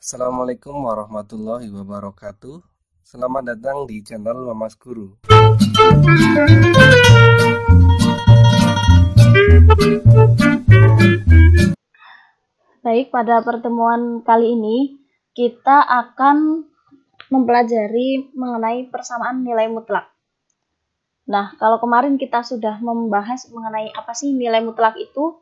Assalamualaikum warahmatullahi wabarakatuh. Selamat datang di channel Mamas Guru. Baik, pada pertemuan kali ini kita akan mempelajari mengenai persamaan nilai mutlak. Nah, kalau kemarin kita sudah membahas mengenai apa sih nilai mutlak itu,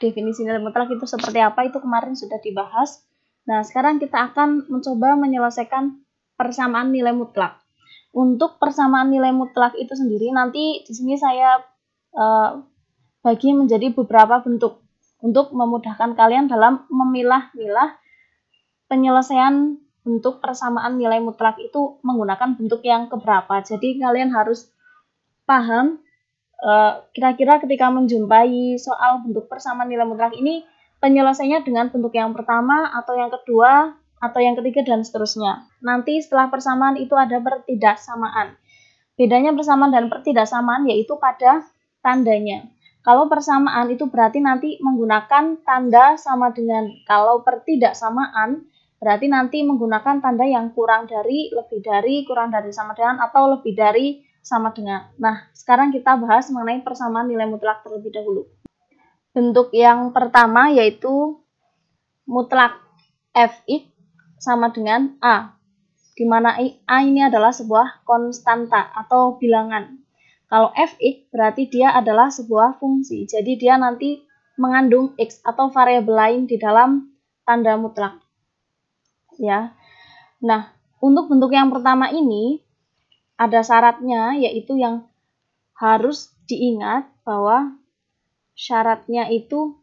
definisi nilai mutlak itu seperti apa, itu kemarin sudah dibahas. Nah, sekarang kita akan mencoba menyelesaikan persamaan nilai mutlak. Untuk persamaan nilai mutlak itu sendiri, nanti di sini saya bagi menjadi beberapa bentuk untuk memudahkan kalian dalam memilah-milah penyelesaian bentuk persamaan nilai mutlak itu menggunakan bentuk yang keberapa. Jadi kalian harus paham kira-kira ketika menjumpai soal bentuk persamaan nilai mutlak ini, penyelesaiannya dengan bentuk yang pertama atau yang kedua atau yang ketiga dan seterusnya. Nanti setelah persamaan itu ada pertidaksamaan. Bedanya persamaan dan pertidaksamaan yaitu pada tandanya. Kalau persamaan itu berarti nanti menggunakan tanda sama dengan. Kalau pertidaksamaan berarti nanti menggunakan tanda yang kurang dari, lebih dari, kurang dari, sama dengan, atau lebih dari, sama dengan. Nah, sekarang kita bahas mengenai persamaan nilai mutlak terlebih dahulu. Bentuk yang pertama yaitu mutlak Fx sama dengan A, di mana A ini adalah sebuah konstanta atau bilangan. Kalau Fx berarti dia adalah sebuah fungsi, jadi dia nanti mengandung X atau variabel lain di dalam tanda mutlak. Ya. Nah, untuk bentuk yang pertama ini ada syaratnya, yaitu yang harus diingat bahwa syaratnya itu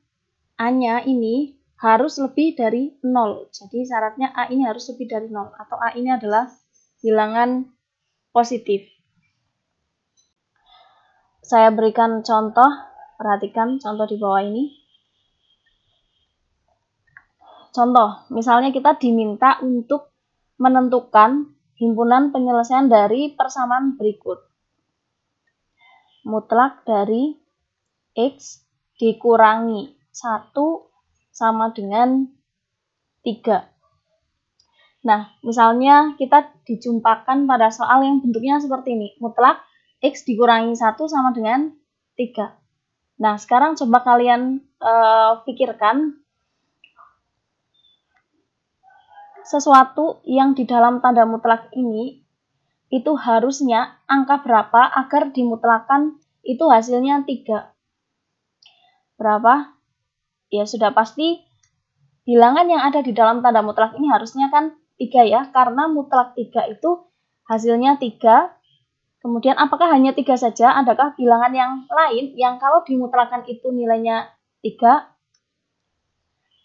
A-nya ini harus lebih dari 0. Jadi syaratnya A ini harus lebih dari 0, atau A ini adalah bilangan positif. Saya berikan contoh, perhatikan contoh di bawah ini. Contoh, misalnya kita diminta untuk menentukan himpunan penyelesaian dari persamaan berikut. Mutlak dari X dikurangi 1 sama dengan 3. Nah, misalnya kita dijumpakan pada soal yang bentuknya seperti ini. Mutlak X dikurangi 1 sama dengan 3. Nah, sekarang coba kalian pikirkan sesuatu yang di dalam tanda mutlak ini itu harusnya angka berapa agar dimutlakan itu hasilnya 3. Berapa? Ya sudah pasti bilangan yang ada di dalam tanda mutlak ini harusnya kan 3 ya, karena mutlak 3 itu hasilnya 3. Kemudian apakah hanya 3 saja? Adakah bilangan yang lain yang kalau dimutlakan itu nilainya 3?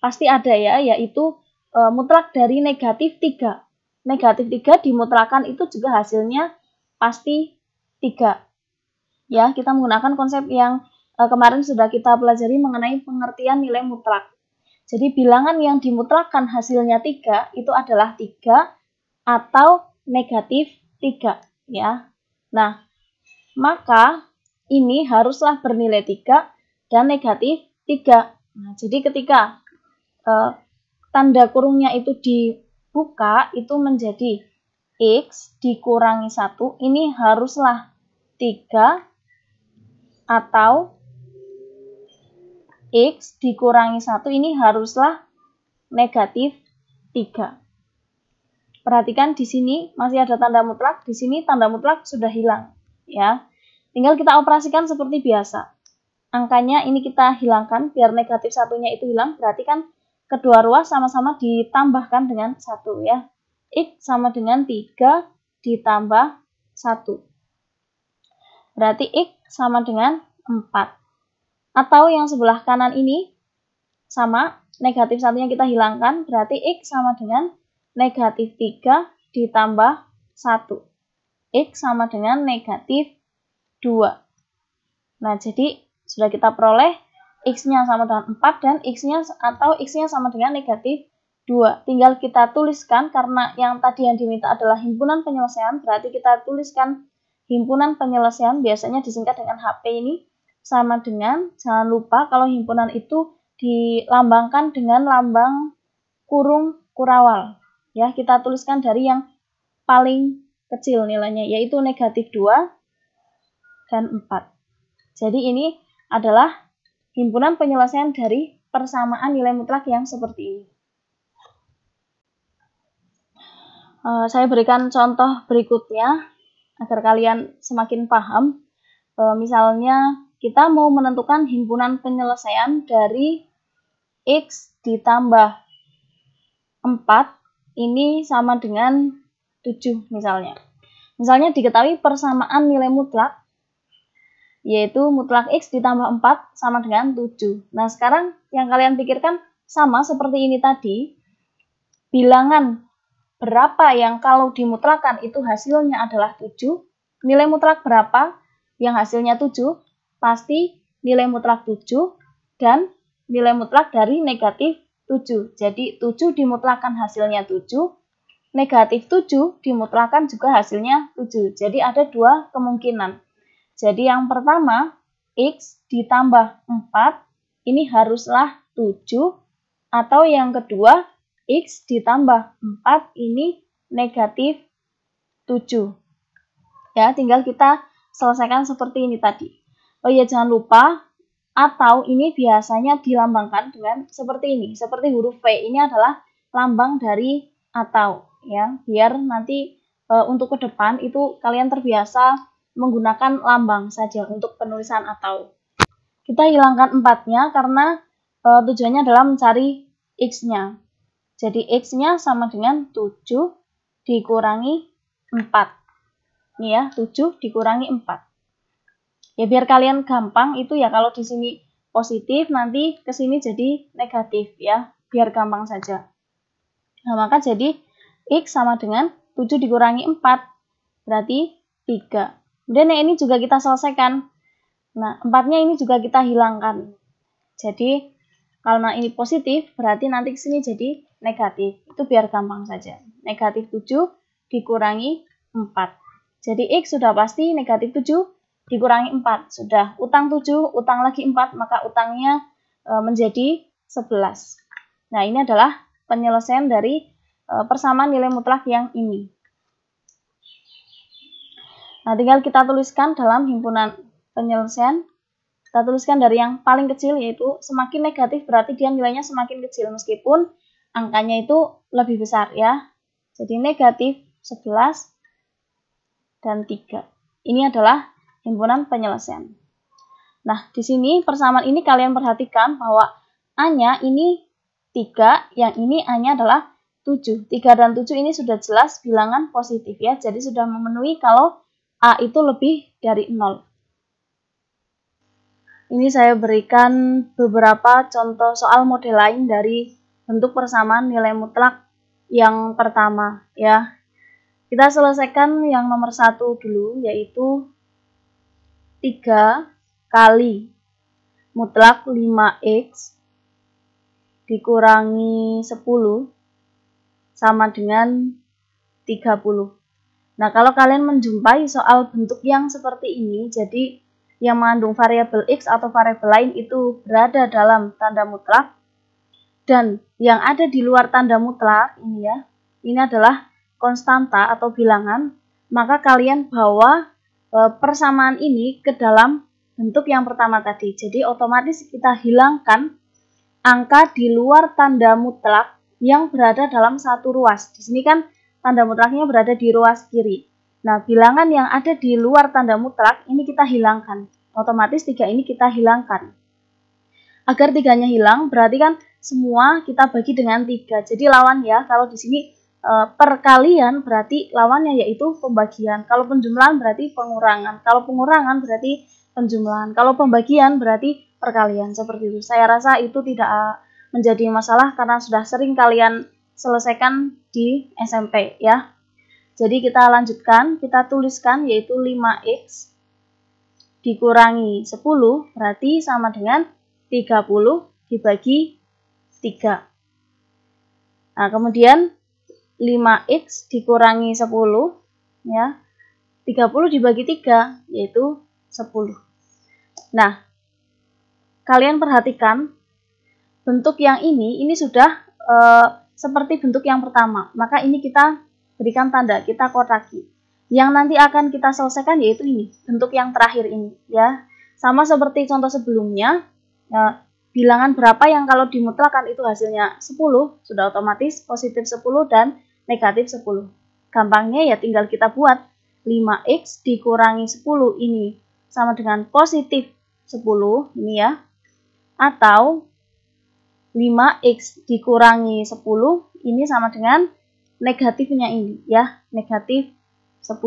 Pasti ada ya, yaitu mutlak dari negatif 3. Negatif 3 dimutlakan itu juga hasilnya pasti 3. Ya, kita menggunakan konsep yang kemarin sudah kita pelajari mengenai pengertian nilai mutlak. Jadi bilangan yang dimutlakan hasilnya 3 itu adalah 3 atau negatif 3 ya. Nah, maka ini haruslah bernilai 3 dan negatif 3. Nah, jadi ketika tanda kurungnya itu dibuka, itu menjadi X dikurangi 1, ini haruslah 3 atau X dikurangi 1 ini haruslah negatif 3. Perhatikan di sini masih ada tanda mutlak, di sini tanda mutlak sudah hilang ya. Tinggal kita operasikan seperti biasa. Angkanya ini kita hilangkan biar negatif satunya itu hilang, berarti kan kedua ruas sama-sama ditambahkan dengan 1 ya. X sama dengan 3 ditambah 1. Berarti X sama dengan 4. Atau yang sebelah kanan ini sama, negatif satunya kita hilangkan, berarti X sama dengan negatif 3 ditambah 1. X sama dengan negatif 2. Nah, jadi sudah kita peroleh X-nya sama dengan 4 dan X-nya sama dengan negatif 2. Tinggal kita tuliskan, karena yang tadi yang diminta adalah himpunan penyelesaian, berarti kita tuliskan himpunan penyelesaian, biasanya disingkat dengan HP ini, sama dengan, jangan lupa kalau himpunan itu dilambangkan dengan lambang kurung kurawal. Ya, kita tuliskan dari yang paling kecil nilainya, yaitu negatif 2 dan 4. Jadi ini adalah himpunan penyelesaian dari persamaan nilai mutlak yang seperti ini. Saya berikan contoh berikutnya agar kalian semakin paham. Misalnya kita mau menentukan himpunan penyelesaian dari X ditambah 4 ini sama dengan 7 misalnya. Misalnya diketahui persamaan nilai mutlak, yaitu mutlak X ditambah 4 sama dengan 7. Nah, sekarang yang kalian pikirkan sama seperti ini tadi. Bilangan berapa yang kalau dimutlakan itu hasilnya adalah 7. Nilai mutlak berapa yang hasilnya 7? Pasti nilai mutlak 7 dan nilai mutlak dari negatif 7. Jadi 7 dimutlakan hasilnya 7. Negatif 7 dimutlakan juga hasilnya 7. Jadi ada dua kemungkinan. Jadi yang pertama, X ditambah 4 ini haruslah 7. Atau yang kedua, X ditambah 4 ini negatif 7. Ya, tinggal kita selesaikan seperti ini tadi. Oh iya, jangan lupa, atau ini biasanya dilambangkan dengan seperti ini. Seperti huruf V, ini adalah lambang dari atau. Ya, biar nanti untuk ke depan itu kalian terbiasa menggunakan lambang saja untuk penulisan atau. Kita hilangkan 4-nya karena tujuannya adalah mencari X-nya. Jadi X-nya sama dengan 7 dikurangi 4. Ini ya, 7 dikurangi 4. Ya biar kalian gampang itu ya, kalau di sini positif nanti ke sini jadi negatif ya, biar gampang saja. Nah, maka jadi X sama dengan 7 dikurangi 4, berarti 3. Kemudian yang ini juga kita selesaikan. Nah, 4-nya ini juga kita hilangkan. Jadi, karena ini positif, berarti nanti ke sini jadi negatif. Itu biar gampang saja. Negatif 7 dikurangi 4. Jadi, X sudah pasti negatif 7 dikurangi 4. Sudah, utang 7, utang lagi 4, maka utangnya menjadi 11. Nah, ini adalah penyelesaian dari persamaan nilai mutlak yang ini. Nah, tinggal kita tuliskan dalam himpunan penyelesaian. Kita tuliskan dari yang paling kecil, yaitu semakin negatif berarti dia nilainya semakin kecil meskipun angkanya itu lebih besar ya. Jadi negatif 11 dan 3. Ini adalah himpunan penyelesaian. Nah, di sini persamaan ini kalian perhatikan bahwa A-nya ini 3, yang ini A-nya adalah 7. 3 dan 7 ini sudah jelas bilangan positif ya. Jadi sudah memenuhi kalau A itu lebih dari 0. Ini saya berikan beberapa contoh soal model lain dari bentuk persamaan nilai mutlak yang pertama ya. Kita selesaikan yang nomor 1 dulu, yaitu 3 kali mutlak 5x dikurangi 10 sama dengan 30. Nah, kalau kalian menjumpai soal bentuk yang seperti ini, jadi yang mengandung variabel X atau variabel lain itu berada dalam tanda mutlak, dan yang ada di luar tanda mutlak ini ya, ini adalah konstanta atau bilangan, maka kalian bawa persamaan ini ke dalam bentuk yang pertama tadi. Jadi otomatis kita hilangkan angka di luar tanda mutlak yang berada dalam satu ruas. Di sini kan tanda mutlaknya berada di ruas kiri. Nah, bilangan yang ada di luar tanda mutlak ini kita hilangkan. Otomatis 3 ini kita hilangkan. Agar 3-nya hilang, berarti kan semua kita bagi dengan 3. Jadi lawan ya, kalau di sini perkalian berarti lawannya yaitu pembagian. Kalau penjumlahan berarti pengurangan. Kalau pengurangan berarti penjumlahan. Kalau pembagian berarti perkalian. Seperti itu. Saya rasa itu tidak menjadi masalah karena sudah sering kalian selesaikan di SMP ya. Jadi kita lanjutkan, kita tuliskan yaitu 5x dikurangi 10 berarti sama dengan 30 dibagi 3. Nah, kemudian 5x dikurangi 10 ya. 30 dibagi 3 yaitu 10. Nah, kalian perhatikan bentuk yang ini sudah seperti bentuk yang pertama, maka ini kita berikan tanda, kita kotaki. Yang nanti akan kita selesaikan yaitu ini, bentuk yang terakhir ini ya. Sama seperti contoh sebelumnya, bilangan berapa yang kalau dimutlakan itu hasilnya 10, sudah otomatis positif 10 dan negatif 10. Gampangnya ya tinggal kita buat 5x dikurangi 10 ini sama dengan positif 10 ini ya. Atau 5x dikurangi 10 ini sama dengan negatifnya ini ya, negatif 10.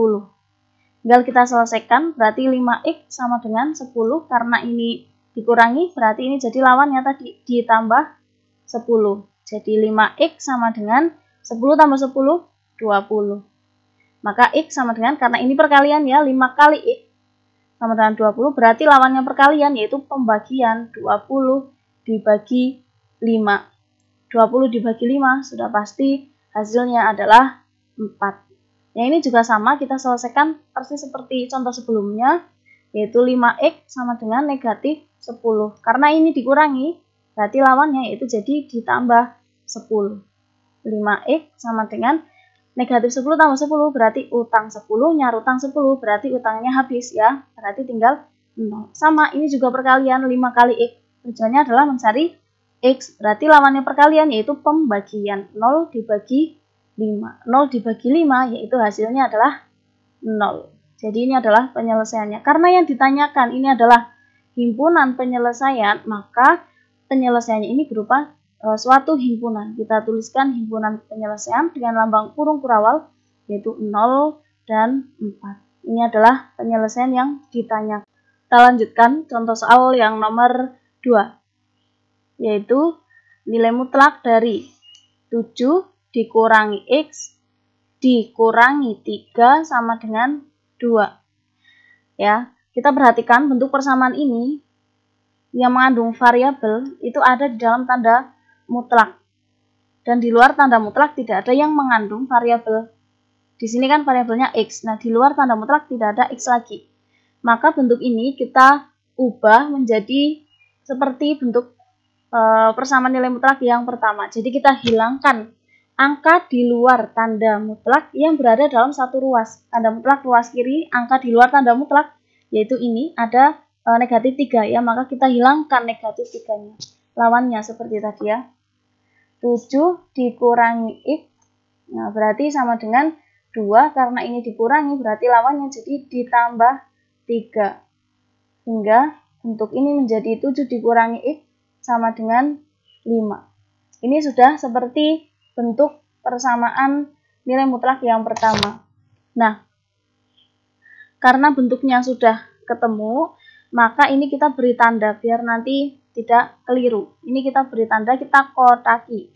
Tinggal kita selesaikan, berarti 5x sama dengan 10 karena ini dikurangi, berarti ini jadi lawannya tadi ditambah 10. Jadi 5x sama dengan 10 tambah 10, 20. Maka x sama dengan, karena ini perkalian ya, 5 kali x sama dengan 20, berarti lawannya perkalian yaitu pembagian 20 dibagi 5. 20 dibagi 5 sudah pasti hasilnya adalah 4. Yang ini juga sama, kita selesaikan persis seperti contoh sebelumnya, yaitu 5x sama dengan negatif 10. Karena ini dikurangi, berarti lawannya yaitu jadi ditambah 10. 5x sama dengan negatif 10 tambah 10, berarti utang 10, nyari utang 10, berarti utangnya habis ya. Berarti tinggal 0. Sama, ini juga perkalian 5 kali x. Tujuannya adalah mencari x, berarti lawannya perkalian yaitu pembagian 0 dibagi 5. 0 dibagi 5 yaitu hasilnya adalah 0. Jadi ini adalah penyelesaiannya. Karena yang ditanyakan ini adalah himpunan penyelesaian, maka penyelesaiannya ini berupa suatu himpunan. Kita tuliskan himpunan penyelesaian dengan lambang kurung kurawal yaitu 0 dan 4. Ini adalah penyelesaian yang ditanyakan. Kita lanjutkan contoh soal yang nomor 2, yaitu nilai mutlak dari 7 dikurangi x dikurangi 3 sama dengan 2. Ya, kita perhatikan bentuk persamaan ini yang mengandung variabel itu ada di dalam tanda mutlak. Dan di luar tanda mutlak tidak ada yang mengandung variabel. Di sini kan variabelnya x. Nah, di luar tanda mutlak tidak ada x lagi. Maka bentuk ini kita ubah menjadi seperti bentuk persamaan nilai mutlak yang pertama. Jadi kita hilangkan angka di luar tanda mutlak yang berada dalam satu ruas. Tanda mutlak ruas kiri, angka di luar tanda mutlak, yaitu ini ada negatif 3 ya, maka kita hilangkan negatif 3-nya. Lawannya seperti tadi ya. 7 dikurangi x, nah berarti sama dengan 2, karena ini dikurangi berarti lawannya jadi ditambah 3. Hingga bentuk ini menjadi 7 dikurangi x sama dengan 5. Ini sudah seperti bentuk persamaan nilai mutlak yang pertama. Nah, karena bentuknya sudah ketemu, maka ini kita beri tanda biar nanti tidak keliru. Ini kita beri tanda, kita kotaki.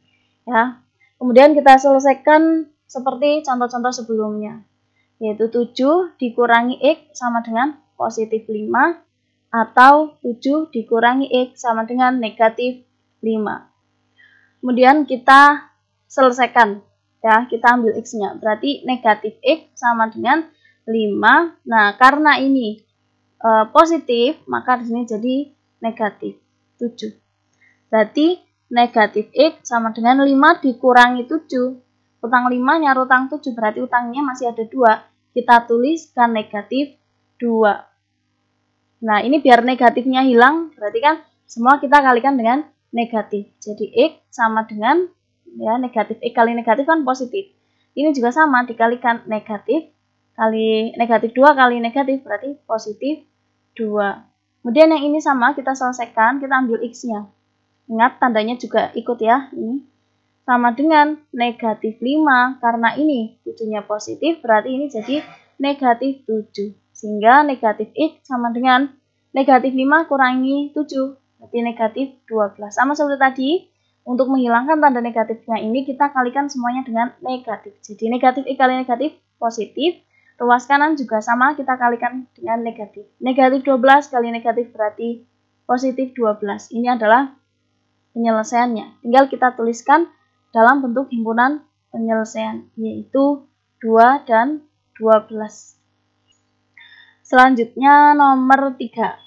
Ya. Kemudian kita selesaikan seperti contoh-contoh sebelumnya, yaitu 7 dikurangi x sama dengan positif 5, atau 7 dikurangi x sama dengan negatif 5. Kemudian kita selesaikan ya, kita ambil x-nya, berarti negatif x sama dengan 5. Nah, karena ini positif, maka di sini jadi negatif 7. Berarti negatif x sama dengan 5 dikurangi 7. Utang 5 nyari utang 7, berarti utangnya masih ada 2. Kita tuliskan negatif 2. Nah, ini biar negatifnya hilang, berarti kan semua kita kalikan dengan negatif. Jadi x sama dengan ya negatif x kali negatif kan positif. Ini juga sama, dikalikan negatif kali negatif 2 kali negatif berarti positif 2. Kemudian yang ini sama, kita selesaikan, kita ambil x-nya. Ingat tandanya juga ikut ya, ini sama dengan negatif 5, karena ini 7-nya positif berarti ini jadi negatif 7. Sehingga negatif x sama dengan negatif 5 kurangi 7, berarti negatif 12. Sama seperti tadi, untuk menghilangkan tanda negatifnya ini kita kalikan semuanya dengan negatif. Jadi negatif x kali negatif positif. Ruas kanan juga sama, kita kalikan dengan negatif. Negatif 12 kali negatif berarti positif 12. Ini adalah penyelesaiannya. Tinggal kita tuliskan dalam bentuk himpunan penyelesaian, yaitu 2 dan 12. Selanjutnya nomor 3.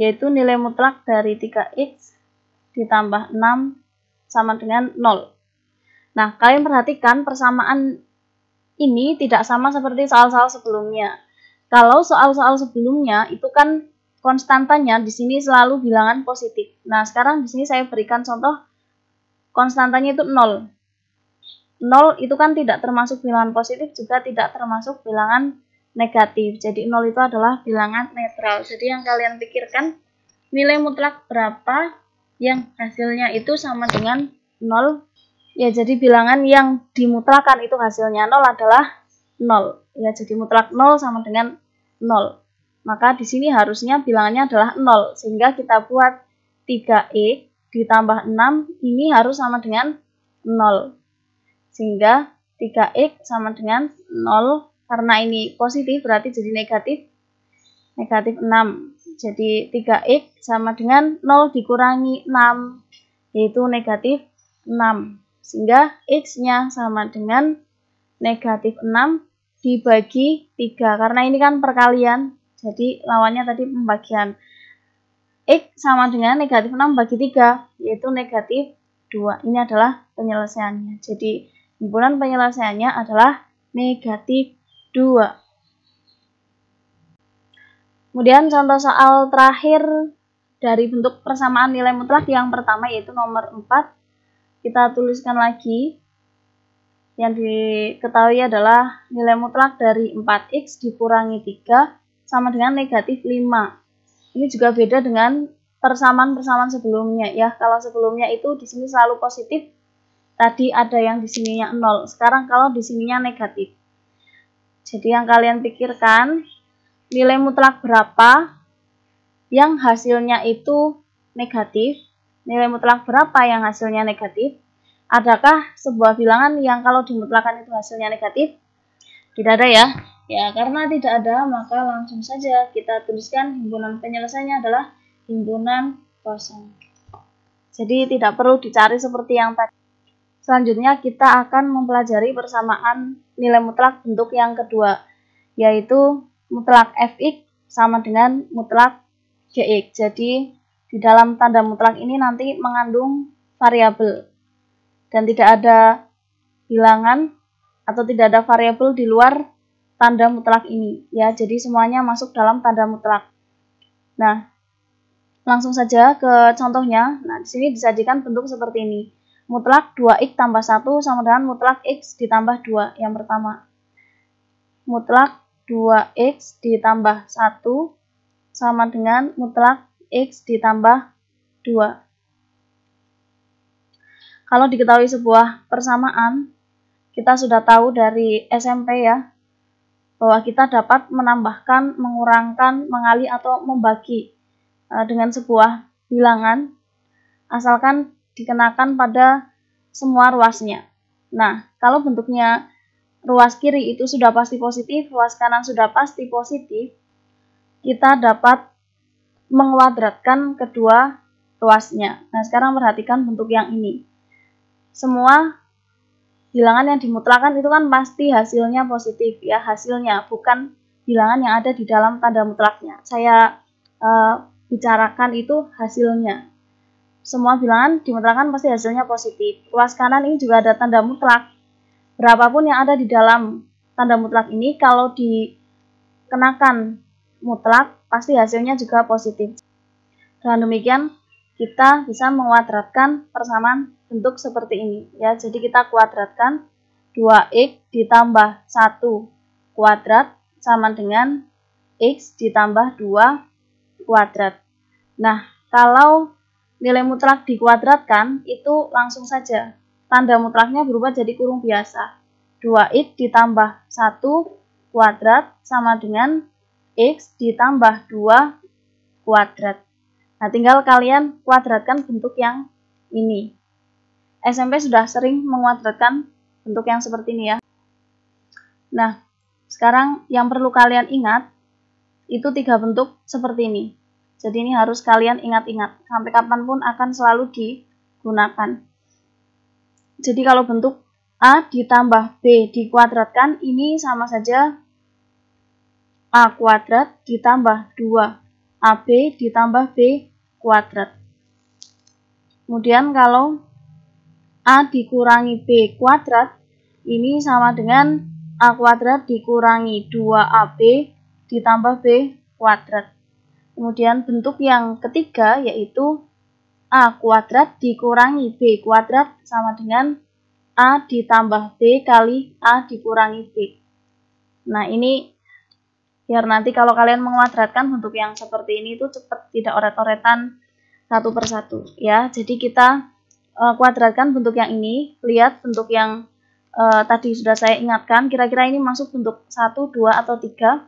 yaitu nilai mutlak dari 3x ditambah 6 sama dengan 0. Nah, kalian perhatikan persamaan ini tidak sama seperti soal-soal sebelumnya. Kalau soal-soal sebelumnya itu kan konstantanya di sini selalu bilangan positif. Nah, sekarang di sini saya berikan contoh konstantanya itu 0. 0 itu kan tidak termasuk bilangan positif, juga tidak termasuk bilangan negatif. Jadi 0 itu adalah bilangan netral. Jadi yang kalian pikirkan nilai mutlak berapa yang hasilnya itu sama dengan 0. Ya, jadi bilangan yang dimutlakan itu hasilnya 0 adalah 0. Ya, jadi mutlak 0 sama dengan 0. Maka di sini harusnya bilangannya adalah 0. Sehingga kita buat 3x ditambah 6 ini harus sama dengan 0. Sehingga 3x sama dengan 0. Karena ini positif berarti jadi negatif 6. Jadi 3x sama dengan 0 dikurangi 6, yaitu negatif 6. Sehingga x-nya sama dengan negatif 6 dibagi 3. Karena ini kan perkalian, jadi lawannya tadi pembagian. X sama dengan negatif 6 bagi 3, yaitu negatif 2. Ini adalah penyelesaiannya. Jadi himpunan penyelesaiannya adalah negatif 2. Kemudian contoh soal terakhir dari bentuk persamaan nilai mutlak yang pertama yaitu nomor 4. Kita tuliskan lagi. Yang diketahui adalah nilai mutlak dari 4x dikurangi 3 sama dengan negatif 5. Ini juga beda dengan persamaan-persamaan sebelumnya ya. Kalau sebelumnya itu di sini selalu positif, tadi ada yang di sininya 0. Sekarang kalau di sininya negatif. Jadi yang kalian pikirkan nilai mutlak berapa yang hasilnya itu negatif, nilai mutlak berapa yang hasilnya negatif. Adakah sebuah bilangan yang kalau dimutlakan itu hasilnya negatif? Tidak ada ya. Ya, karena tidak ada, maka langsung saja kita tuliskan himpunan penyelesaiannya adalah himpunan kosong. Jadi tidak perlu dicari seperti yang tadi. Selanjutnya kita akan mempelajari persamaan nilai mutlak bentuk yang kedua, yaitu mutlak fx sama dengan mutlak gx. Jadi di dalam tanda mutlak ini nanti mengandung variabel dan tidak ada bilangan atau tidak ada variabel di luar tanda mutlak ini ya. Jadi semuanya masuk dalam tanda mutlak. Nah, langsung saja ke contohnya. Nah, di sini disajikan bentuk seperti ini. Mutlak 2x tambah 1 sama dengan mutlak x ditambah 2. Yang pertama, mutlak 2x ditambah 1 sama dengan mutlak x ditambah 2. Kalau diketahui sebuah persamaan, kita sudah tahu dari SMP ya, bahwa kita dapat menambahkan, mengurangkan, mengali atau membagi dengan sebuah bilangan, asalkan dikenakan pada semua ruasnya. Nah, kalau bentuknya ruas kiri itu sudah pasti positif, ruas kanan sudah pasti positif, kita dapat menguadratkan kedua ruasnya. Nah, sekarang perhatikan bentuk yang ini. Semua bilangan yang dimutlakan itu kan pasti hasilnya positif ya, hasilnya bukan bilangan yang ada di dalam tanda mutlaknya. Saya bicarakan itu hasilnya. Semua bilangan dimutlakan pasti hasilnya positif. Ruas kanan ini juga ada tanda mutlak. Berapapun yang ada di dalam tanda mutlak ini kalau dikenakan mutlak pasti hasilnya juga positif. Dengan demikian kita bisa menguadratkan persamaan bentuk seperti ini ya. Jadi kita kuadratkan 2x ditambah 1 kuadrat sama dengan x ditambah 2 kuadrat. Nah, kalau nilai mutlak dikuadratkan itu langsung saja tanda mutlaknya berubah jadi kurung biasa. 2x ditambah 1 kuadrat sama dengan x ditambah 2 kuadrat. Nah, tinggal kalian kuadratkan bentuk yang ini. SMP sudah sering menguadratkan bentuk yang seperti ini ya. Nah, sekarang yang perlu kalian ingat, itu 3 bentuk seperti ini. Jadi ini harus kalian ingat-ingat, sampai kapanpun akan selalu digunakan. Jadi kalau bentuk A ditambah B dikuadratkan, ini sama saja A kuadrat ditambah 2 AB ditambah B kuadrat. Kemudian kalau A dikurangi B kuadrat, ini sama dengan A kuadrat dikurangi 2AB ditambah B kuadrat. Kemudian bentuk yang ketiga yaitu A kuadrat dikurangi B kuadrat sama dengan A ditambah B kali A dikurangi B. Nah, ini biar nanti kalau kalian menguadratkan bentuk yang seperti ini itu cepat, tidak oret-oretan satu persatu ya. Jadi kita kuadratkan bentuk yang ini. Lihat bentuk yang tadi sudah saya ingatkan, kira-kira ini masuk bentuk 1, 2 atau 3.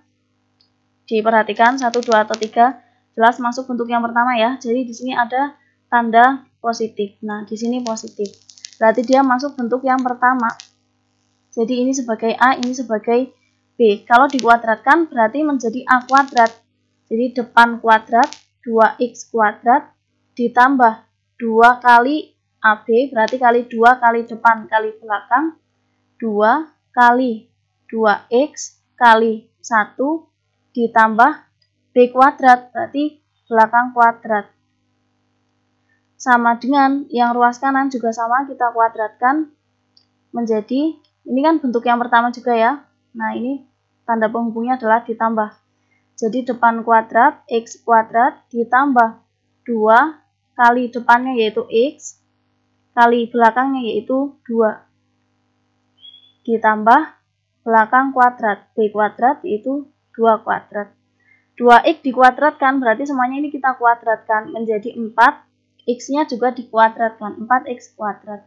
Diperhatikan 1, 2 atau 3, jelas masuk bentuk yang pertama ya. Jadi di sini ada tanda positif. Nah, di sini positif. Berarti dia masuk bentuk yang pertama. Jadi ini sebagai A, ini sebagai B. Kalau dikuadratkan berarti menjadi A kuadrat. Jadi depan kuadrat 2x kuadrat ditambah 2 kali AB, berarti kali 2 kali depan kali belakang, 2 kali 2x kali 1 ditambah B kuadrat, berarti belakang kuadrat. Sama dengan yang ruas kanan juga sama, kita kuadratkan menjadi, ini kan bentuk yang pertama juga ya. Nah, ini tanda penghubungnya adalah ditambah. Jadi depan kuadrat x kuadrat ditambah 2 kali depannya yaitu x kali belakangnya yaitu 2 ditambah belakang kuadrat b kuadrat yaitu 2 kuadrat. 2x dikuadratkan berarti semuanya ini kita kuadratkan menjadi 4, x-nya juga dikuadratkan 4x kuadrat.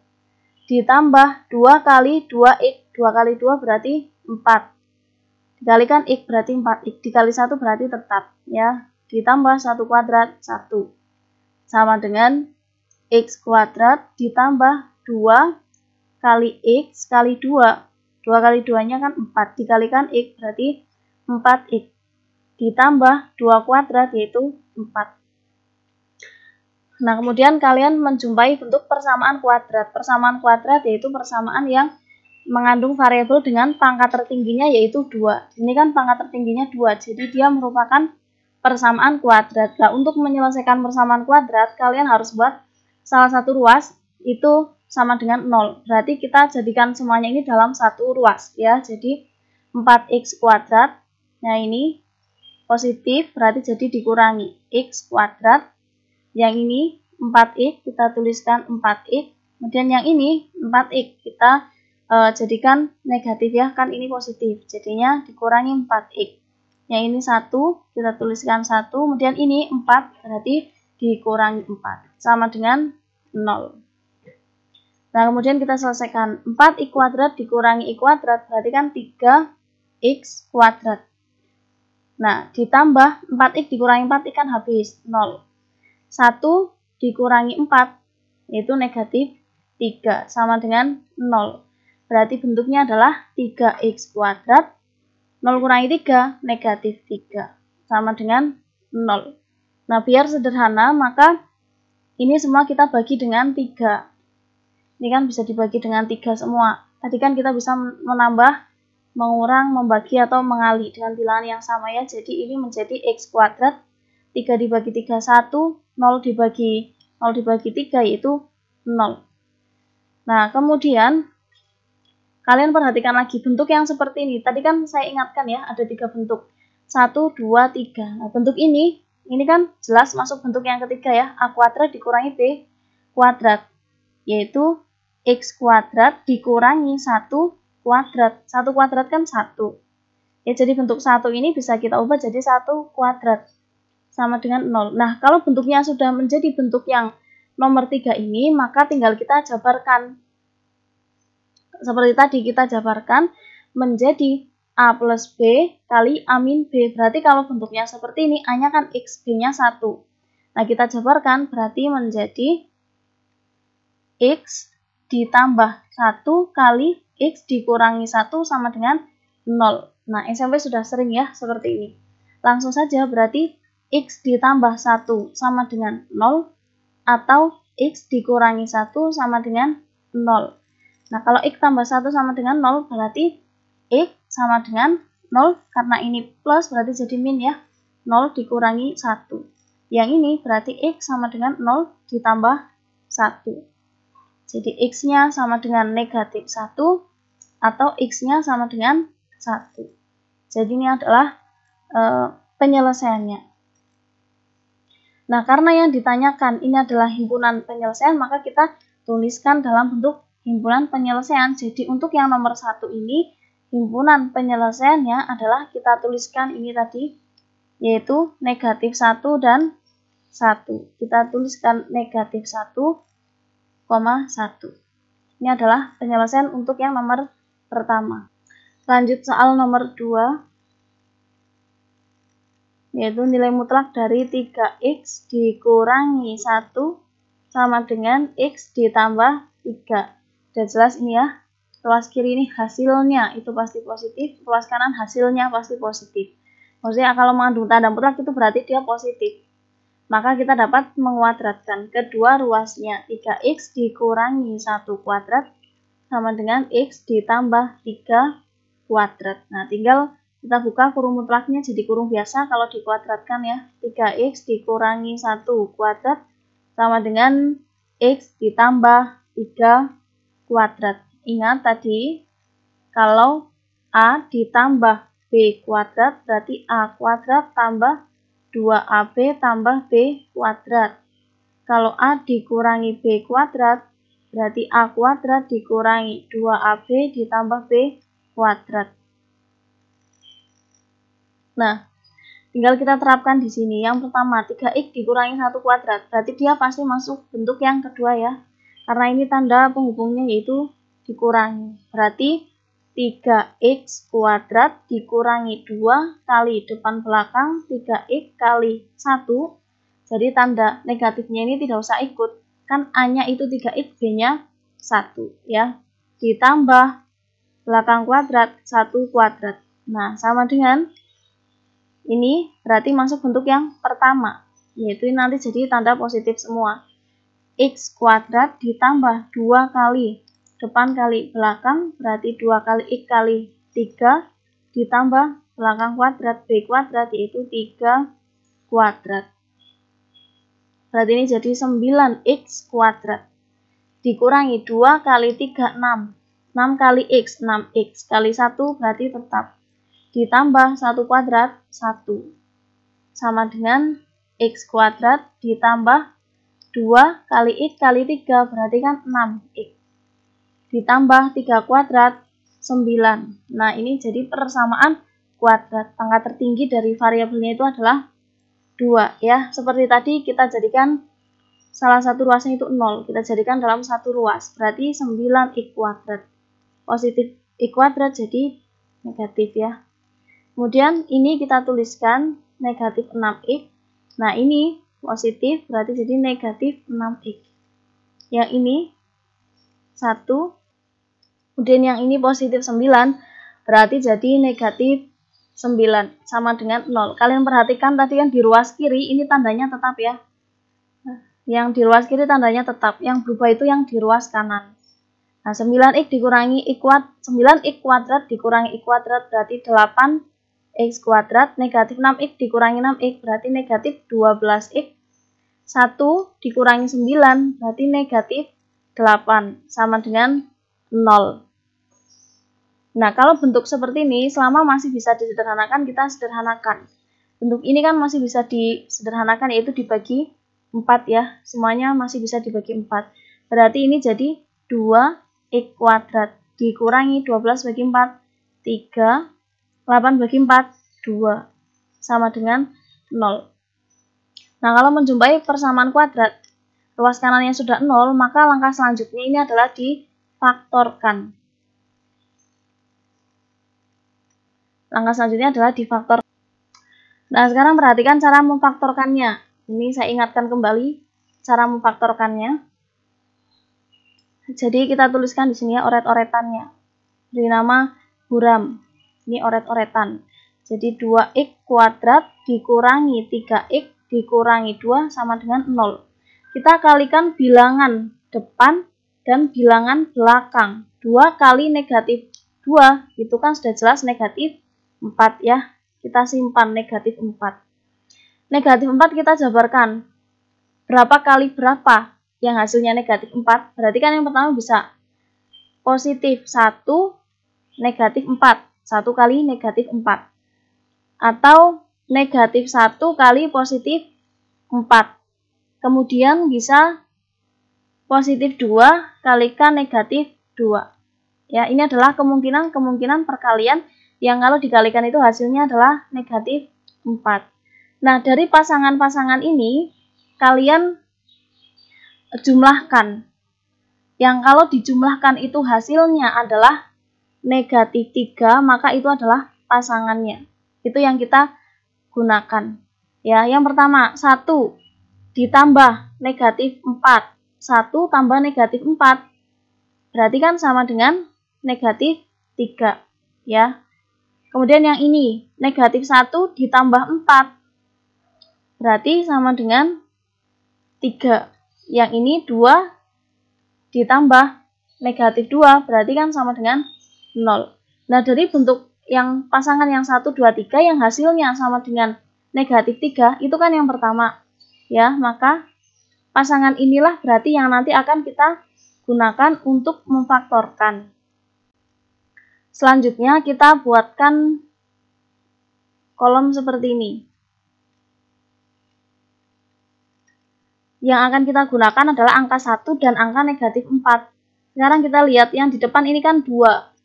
Ditambah 2 kali 2x, 2 kali 2 berarti 4. Dikalikan x berarti 4x, dikali 1 berarti tetap ya. Ditambah 1 kuadrat 1. Sama dengan x kuadrat ditambah 2 kali x kali 2. 2 kali 2-nya kan 4, dikalikan x berarti 4x. Ditambah 2 kuadrat yaitu 4. Nah, kemudian kalian menjumpai bentuk persamaan kuadrat. Persamaan kuadrat yaitu persamaan yang mengandung variabel dengan pangkat tertingginya yaitu 2. Ini kan pangkat tertingginya 2, jadi dia merupakan persamaan kuadrat. Nah, untuk menyelesaikan persamaan kuadrat, kalian harus buat salah satu ruas itu sama dengan 0. Berarti kita jadikan semuanya ini dalam satu ruas ya. Jadi 4x kuadrat. Nah, ini positif berarti jadi dikurangi x kuadrat. Yang ini 4x kita tuliskan 4x. Kemudian yang ini 4x kita jadikan negatif ya, kan ini positif. Jadinya dikurangi 4x. Yang ini 1 kita tuliskan 1. Kemudian ini 4 berarti dikurangi 4. Sama dengan 0. Nah, kemudian kita selesaikan 4x kuadrat dikurangi x kuadrat berarti kan 3x kuadrat. Nah, ditambah 4x dikurangi 4x kan habis 0. 1 dikurangi 4 yaitu negatif 3 sama dengan 0. Berarti bentuknya adalah 3x kuadrat. 0 kurangi 3 negatif 3 sama dengan 0. Nah, biar sederhana maka ini semua kita bagi dengan 3. Ini kan bisa dibagi dengan 3 semua. Tadi kan kita bisa menambah, mengurang, membagi, atau mengali dengan bilangan yang sama ya. Jadi ini menjadi x kuadrat. 3 dibagi 3, 1. 0 dibagi 3 yaitu 0. Nah, kemudian kalian perhatikan lagi bentuk yang seperti ini. Tadi kan saya ingatkan ya, ada 3 bentuk. 1, 2, 3. Nah, bentuk ini kan jelas masuk bentuk yang ketiga ya. A kuadrat dikurangi B kuadrat. Yaitu x kuadrat dikurangi 1 kuadrat. 1 kuadrat kan 1. Ya, jadi bentuk 1 ini bisa kita ubah jadi 1 kuadrat. Sama dengan 0. Nah, kalau bentuknya sudah menjadi bentuk yang nomor 3 ini, maka tinggal kita jabarkan. Seperti tadi kita jabarkan menjadi A plus B kali A min B. Berarti kalau bentuknya seperti ini, A-nya kan X, B-nya 1. Nah, kita jabarkan berarti menjadi X ditambah 1 kali X dikurangi 1 sama dengan 0. Nah, SMP sudah sering ya seperti ini. Langsung saja berarti X ditambah 1 sama dengan 0 atau X dikurangi 1 sama dengan 0. Nah, kalau X tambah 1 sama dengan 0 berarti X sama dengan 0 karena ini plus berarti jadi min ya. 0 dikurangi 1. Yang ini berarti X sama dengan 0 ditambah 1. Jadi X-nya sama dengan negatif 1 atau X-nya sama dengan 1. Jadi ini adalah penyelesaiannya. Nah, karena yang ditanyakan ini adalah himpunan penyelesaian, maka kita tuliskan dalam bentuk himpunan penyelesaian. Jadi untuk yang nomor 1 ini, himpunan penyelesaiannya adalah kita tuliskan ini tadi, yaitu negatif 1 dan 1. Kita tuliskan negatif 1, 1. Ini adalah penyelesaian untuk yang nomor pertama. Lanjut soal nomor 2. Yaitu nilai mutlak dari 3x dikurangi 1 sama dengan x ditambah 3. Sudah jelas ini ya, ruas kiri ini hasilnya itu pasti positif, ruas kanan hasilnya pasti positif. Maksudnya kalau mengandung tanda mutlak itu berarti dia positif. Maka kita dapat menguadratkan kedua ruasnya. 3x dikurangi 1 kuadrat sama dengan x ditambah 3 kuadrat. Nah, tinggal kita buka kurung mutlaknya jadi kurung biasa kalau dikuadratkan ya. 3x dikurangi 1 kuadrat sama dengan x ditambah 3 kuadrat. Ingat tadi, kalau A ditambah B kuadrat berarti A kuadrat tambah 2AB tambah B kuadrat. Kalau A dikurangi B kuadrat berarti A kuadrat dikurangi 2AB ditambah B kuadrat. Nah, tinggal kita terapkan di sini. Yang pertama, 3x dikurangi 1 kuadrat. Berarti dia pasti masuk bentuk yang kedua ya. Karena ini tanda penghubungnya yaitu dikurangi. Berarti 3x kuadrat dikurangi 2 kali depan belakang 3x kali 1. Jadi tanda negatifnya ini tidak usah ikut. Kan A-nya itu 3x, B-nya 1 ya. Ditambah belakang kuadrat 1 kuadrat. Nah, sama dengan ini berarti masuk bentuk yang pertama, yaitu ini nanti jadi tanda positif semua. X kuadrat ditambah 2 kali depan kali belakang, berarti 2 kali X kali 3, ditambah belakang kuadrat B kuadrat, yaitu 3 kuadrat. Berarti ini jadi 9X kuadrat. Dikurangi 2 kali 3, 6. 6 kali X, 6X kali 1 berarti tetap. Ditambah 1 kuadrat, 1. Sama dengan X kuadrat ditambah 2 kali X kali 3 berarti kan 6X. Ditambah 3 kuadrat, 9. Nah, ini jadi persamaan kuadrat. Pangkat tertinggi dari variabelnya itu adalah 2 ya. Seperti tadi kita jadikan salah satu ruasnya itu 0. Kita jadikan dalam satu ruas. Berarti 9x kuadrat. Positif x kuadrat jadi negatif ya. Kemudian ini kita tuliskan negatif 6x. Nah, ini positif berarti jadi negatif 6x. Yang ini 1. Kemudian yang ini positif 9 berarti jadi negatif 9 sama dengan 0. Kalian perhatikan tadi yang di ruas kiri ini tandanya tetap ya. Yang di ruas kiri tandanya tetap. Yang berubah itu yang di ruas kanan. Nah, 9x dikurangi x kuadrat, 9x kuadrat dikurangi x kuadrat berarti 8x kuadrat, negatif 6x dikurangi 6x berarti negatif 12x. 1 dikurangi 9 berarti negatif 8 sama dengan 0. Nah, kalau bentuk seperti ini selama masih bisa disederhanakan, kita sederhanakan. Bentuk ini kan masih bisa disederhanakan, yaitu dibagi 4 ya. Semuanya masih bisa dibagi 4. Berarti ini jadi 2x kuadrat dikurangi 12 bagi 4, 3, 8 bagi 4, 2, sama dengan 0. Nah, kalau menjumpai persamaan kuadrat, ruas kanannya sudah 0, maka langkah selanjutnya ini adalah difaktorkan. Langkah selanjutnya adalah difaktor. Nah, sekarang perhatikan cara memfaktorkannya. Ini saya ingatkan kembali cara memfaktorkannya. Jadi kita tuliskan di sini ya oret-oretannya. Beri nama buram. Ini oret-oretan. Jadi 2x kuadrat dikurangi 3x dikurangi 2 sama dengan 0. Kita kalikan bilangan depan dan bilangan belakang. 2 kali negatif 2, itu kan sudah jelas negatif 4 ya. Kita simpan negatif 4. negatif 4 kita jabarkan. Berapa kali berapa yang hasilnya negatif 4? Berarti kan yang pertama bisa positif 1, negatif 4. 1 kali negatif 4. Atau negatif 1 kali positif 4. Kemudian bisa positif 2 kalikan negatif 2. Ya, ini adalah kemungkinan perkalian yang kalau dikalikan itu hasilnya adalah negatif 4. Nah, dari pasangan-pasangan ini, kalian jumlahkan. Yang kalau dijumlahkan itu hasilnya adalah negatif 3, maka itu adalah pasangannya. Itu yang kita gunakan. Ya, yang pertama, 1 ditambah negatif 4. 1 tambah negatif 4. Berarti kan sama dengan negatif 3. Ya. Kemudian yang ini, negatif 1 ditambah 4. Berarti sama dengan 3. Yang ini 2 ditambah negatif 2. Berarti kan sama dengan 0. Nah, dari bentuk yang pasangan yang 1, 2, 3 yang hasilnya sama dengan negatif 3, itu kan yang pertama. Ya, maka pasangan inilah berarti yang nanti akan kita gunakan untuk memfaktorkan. Selanjutnya kita buatkan kolom seperti ini. Yang akan kita gunakan adalah angka 1 dan angka negatif 4. Sekarang kita lihat yang di depan ini kan 2.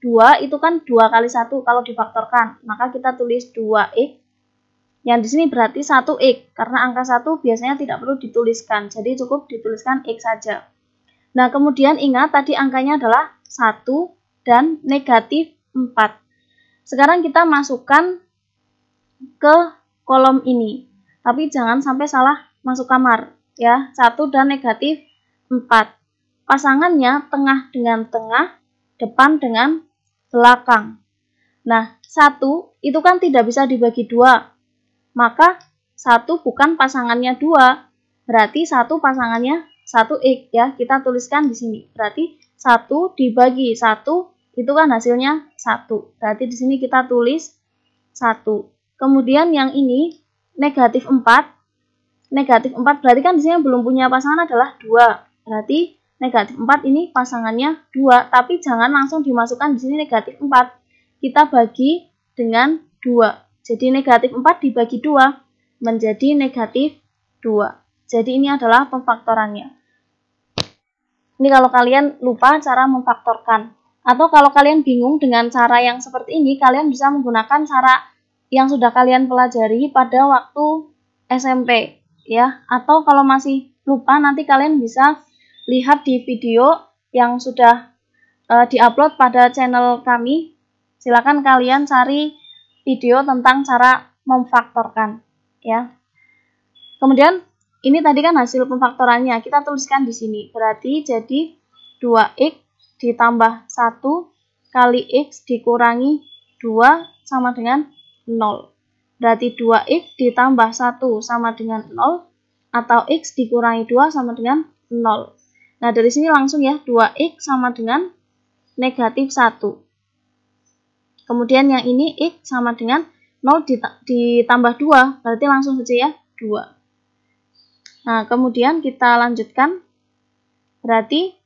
2 itu kan 2 kali 1 kalau difaktorkan. Maka kita tulis 2x. Yang di sini berarti 1x. Karena angka 1 biasanya tidak perlu dituliskan. Jadi cukup dituliskan x saja. Nah, kemudian ingat tadi angkanya adalah 1 dan negatif 4. Sekarang kita masukkan ke kolom ini. Tapi jangan sampai salah masuk kamar. Ya, 1 dan negatif 4. Pasangannya tengah dengan tengah, depan dengan belakang. Nah, 1 itu kan tidak bisa dibagi 2. Maka 1 bukan pasangannya 2. Berarti 1 pasangannya 1x ya. Kita tuliskan di sini. Berarti 1 dibagi 1 itu kan hasilnya 1. Berarti di sini kita tulis 1. Kemudian yang ini negatif 4. Negatif 4 berarti kan di sini belum punya pasangan adalah 2. Berarti negatif 4 ini pasangannya 2. Tapi jangan langsung dimasukkan di sini negatif 4. Kita bagi dengan 2. Jadi negatif 4 dibagi 2 menjadi negatif 2. Jadi ini adalah pemfaktorannya. Ini kalau kalian lupa cara memfaktorkan. Atau kalau kalian bingung dengan cara yang seperti ini, kalian bisa menggunakan cara yang sudah kalian pelajari pada waktu SMP. Ya, atau kalau masih lupa nanti kalian bisa lihat di video yang sudah diupload pada channel kami. Silakan kalian cari video tentang cara memfaktorkan ya. Kemudian ini tadi kan hasil pemfaktorannya, kita tuliskan di sini. Berarti jadi 2x ditambah 1 kali x dikurangi 2 sama dengan 0. Berarti 2x ditambah 1 sama dengan 0 atau x dikurangi 2 sama dengan 0. Nah, dari sini langsung ya 2x sama dengan negatif 1. Kemudian yang ini x sama dengan 0 ditambah 2, berarti langsung saja ya 2. Nah, kemudian kita lanjutkan. Berarti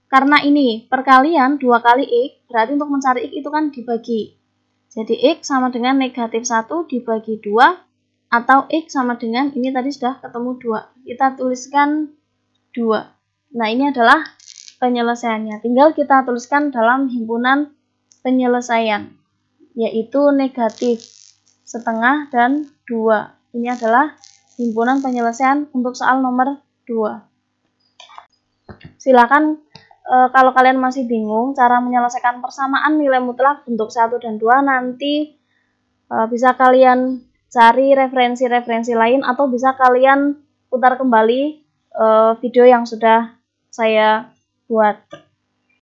karena ini perkalian 2 kali x, berarti untuk mencari x itu kan dibagi. Jadi x sama dengan negatif 1 dibagi 2, atau x sama dengan, ini tadi sudah ketemu 2. Kita tuliskan 2. Nah, ini adalah penyelesaiannya. Tinggal kita tuliskan dalam himpunan penyelesaian, yaitu negatif setengah dan 2. Ini adalah himpunan penyelesaian untuk soal nomor 2. Silakan kalau kalian masih bingung cara menyelesaikan persamaan nilai mutlak bentuk 1 dan 2, nanti bisa kalian cari referensi-referensi lain atau bisa kalian putar kembali video yang sudah saya buat.